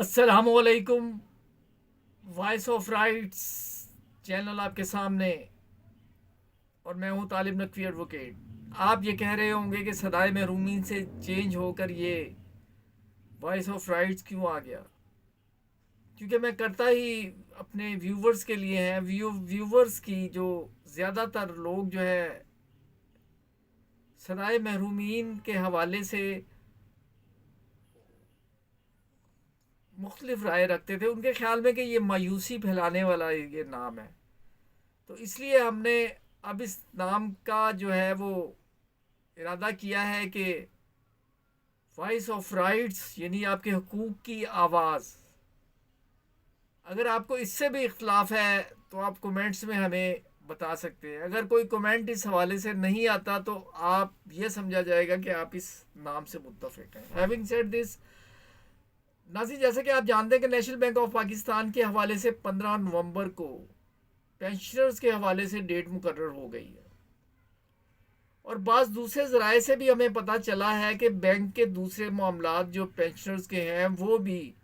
अस्सलामुअलैकुम। Voice of rights channel आपके सामने, और मैं हूं तालिब नकवी एडवोकेट। आप ये कह रहे होंगे कि सदाए महरूमीन से चेंज होकर ये वॉइस ऑफ राइट्स क्यों आ गया। क्योंकि मैं करता ही अपने व्यूवर्स के लिए हैं। व्यूवर्स की जो ज़्यादातर लोग जो है सदाए महरूमीन के हवाले से मुख्तलिफ राय रखते थे। उनके ख्याल में कि ये मायूसी फैलाने वाला ये नाम है, तो इसलिए हमने अब इस नाम का जो है वो इरादा किया है कि वॉइस ऑफ राइट्स यानी आपके हकूक़ की आवाज़। अगर आपको इससे भी इख्तलाफ है तो आप कमेंट्स में हमें बता सकते हैं। अगर कोई कमेंट इस हवाले से नहीं आता तो आप ये समझा जाएगा कि आप इस नाम से मुत्तफिक हैं। हैविंग सेड दिस, नाज़रीन, जैसे कि आप जानते हैं कि नेशनल बैंक ऑफ पाकिस्तान के हवाले से 15 नवंबर को पेंशनर्स के हवाले से डेट मुकर्रर हो गई है, और बाज़ दूसरे ज़राए से भी हमें पता चला है कि बैंक के दूसरे मामलात जो पेंशनर्स के हैं वो भी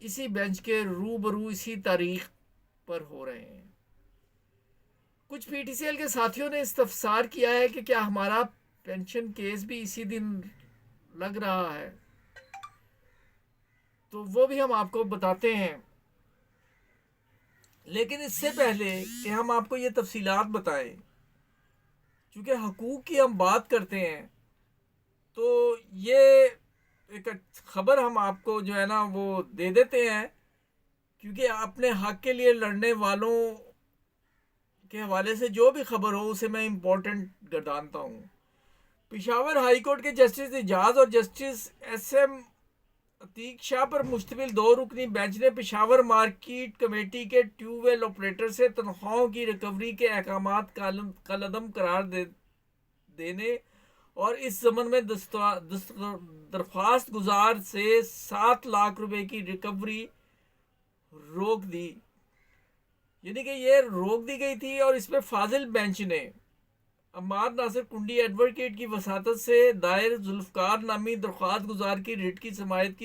इसी बेंच के रूबरू इसी तारीख पर हो रहे हैं। कुछ पीटीसीएल के साथियों ने इस्तफसार किया है कि क्या हमारा पेंशन केस भी इसी दिन लग रहा है, तो वो भी हम आपको बताते हैं। लेकिन इससे पहले कि हम आपको ये तफसीलात बताएं, क्योंकि हकूक़ की हम बात करते हैं, तो ये एक ख़बर हम आपको जो है ना वो दे देते हैं, क्योंकि अपने हक़ के लिए लड़ने वालों के हवाले से जो भी खबर हो उसे मैं इम्पोर्टेंट गर्दानता हूँ। पेशावर हाई कोर्ट के जस्टिस एजाज और justice S M Atiq Shah पर मुश्तमिल 2 रुकनी बेंच ने पेशावर मार्केट कमेटी के ट्यूबवेल ऑपरेटर से तनख्वाहों की रिकवरी के अहकामात कलअदम करार देने और इस जमन में दरख्वास्त गुजार से 7 लाख रुपए की रिकवरी रोक दी। यानी कि ये रोक दी गई थी, और इसमें फाजिल बेंच ने अम्मार नासिर कुंडी एडवोकेट की वसातत से दायर जुल्फकार नामी दरख्वास्त गुजार की रिट की समाअत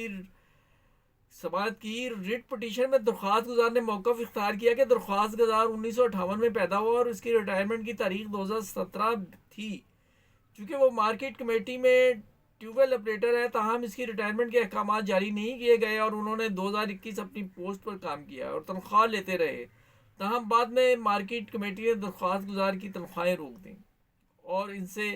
की रिट पटिशन में दरख्वास्त गुजार ने मौक़िफ़ इख्तियार किया कि दरख्वास्त गुजार 1958 में पैदा हुआ और इसकी रिटायरमेंट की तारीख 2017 थी। चूँकि वो मार्केट कमेटी में ट्यूबवेल ऑपरेटर है, ताहम इसकी रिटायरमेंट के अहकाम जारी नहीं किए गए और उन्होंने 2021 अपनी पोस्ट पर काम किया और तनख्वाह लेते रहे। ताहम बाद में मार्केट कमेटी ने दरख्वास्त गुजार की तनख्वाहें रोक दी और इनसे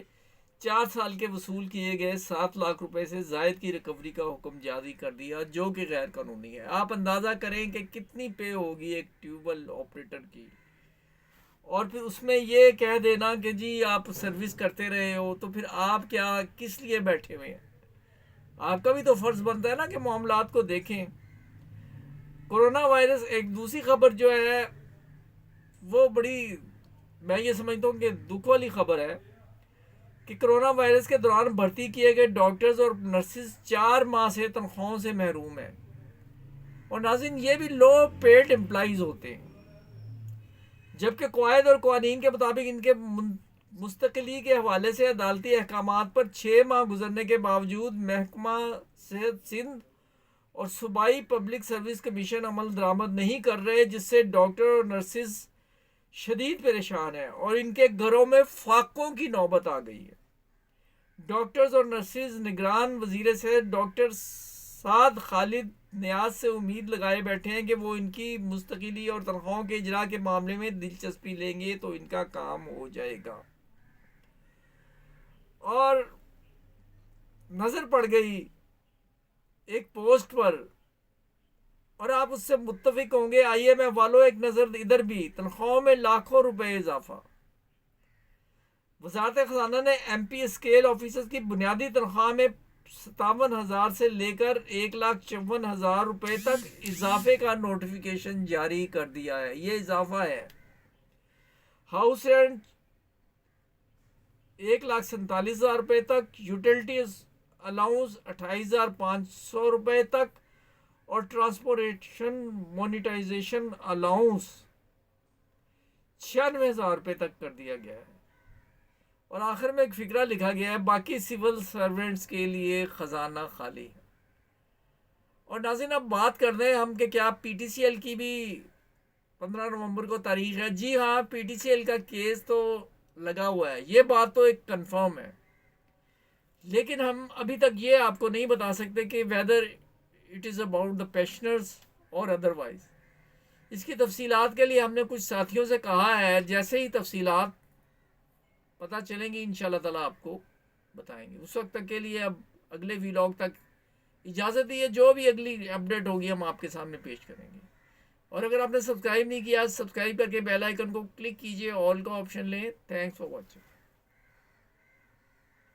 4 साल के वसूल किए गए 7 लाख रुपए से जायद की रिकवरी का हुक्म जारी कर दिया, जो कि गैर कानूनी है। आप अंदाज़ा करें कि कितनी पे होगी एक ट्यूबवेल ऑपरेटर की, और फिर उसमें ये कह देना कि जी आप सर्विस करते रहे हो, तो फिर आप क्या किस लिए बैठे हुए हैं। आपका भी तो फ़र्ज़ बनता है ना कि मामलात को देखें। कोरोना वायरस एक दूसरी खबर जो है वो बड़ी, मैं ये समझता हूँ कि दुख वाली खबर है कि कोरोना वायरस के दौरान भर्ती किए गए डॉक्टर्स और नर्सेज 4 माह से तनख्वाहों से महरूम हैं। और नाज़रीन, ये भी लो पेड एम्प्लॉइज़ होते हैं, जबकि क़वायद और क़वानीन के मुताबिक इनके मुस्तकिली के हवाले से अदालती अहकामात पर 6 माह गुजरने के बावजूद महकमा सेहत सिंध और सूबाई पब्लिक सर्विस कमीशन अमल दरामद नहीं कर रहे, जिससे डॉक्टर और नर्सेज शदीद परेशान है और इनके घरों में फाकों की नौबत आ गई है। डॉक्टर्स और नर्सेज निगरान वजीर सेहत डॉक्टर साद खालिद न्याज से उम्मीद लगाए बैठे हैं कि वो इनकी मुस्तकिली और तनख्वाहों के इजरा के मामले में दिलचस्पी लेंगे तो इनका काम हो जाएगा। और नज़र पड़ गई एक पोस्ट पर, और आप उससे मुत्तफिक होंगे। आइए मैं वालों एक नज़र इधर भी, तनख्वाहों में लाखों रुपए इजाफा। वजारत खजाना ने MP स्केल ऑफिसर्स की बुनियादी तनख्वाह में 57,000 से लेकर 1,54,000 रुपए तक इजाफे का नोटिफिकेशन जारी कर दिया है। ये इजाफा है। हाउस रेंट 1,47,000 रुपए तक, यूटिलिटीज अलाउंस 28,500 रुपए तक, और ट्रांसपोर्टेशन मोनिटाइजेशन अलाउंस 96,000 रुपये तक कर दिया गया है। और आखिर में एक फिक्रा लिखा गया है, बाकी सिविल सर्वेंट्स के लिए ख़जाना खाली है। और नाज़रीन अब बात कर रहे हैं हम कि क्या PTCL की भी 15 नवंबर को तारीख है। जी हाँ, PTCL का केस तो लगा हुआ है, ये बात तो एक कंफर्म है, लेकिन हम अभी तक ये आपको नहीं बता सकते कि whether it is about the pensioners और अदरवाइज। इसकी तफसीलात के लिए हमने कुछ साथियों से कहा है, जैसे ही तफसीलात पता चलेंगी इंशाल्लाह ताला आपको बताएंगे। उस वक्त तक के लिए अब अगले वीलॉग तक इजाज़त दिए, जो भी अगली अपडेट होगी हम आपके सामने पेश करेंगे। और अगर आपने सब्सक्राइब नहीं किया, सब्सक्राइब करके बेल आइकन को क्लिक कीजिए, ऑल का ऑप्शन लें। Thanks for watching.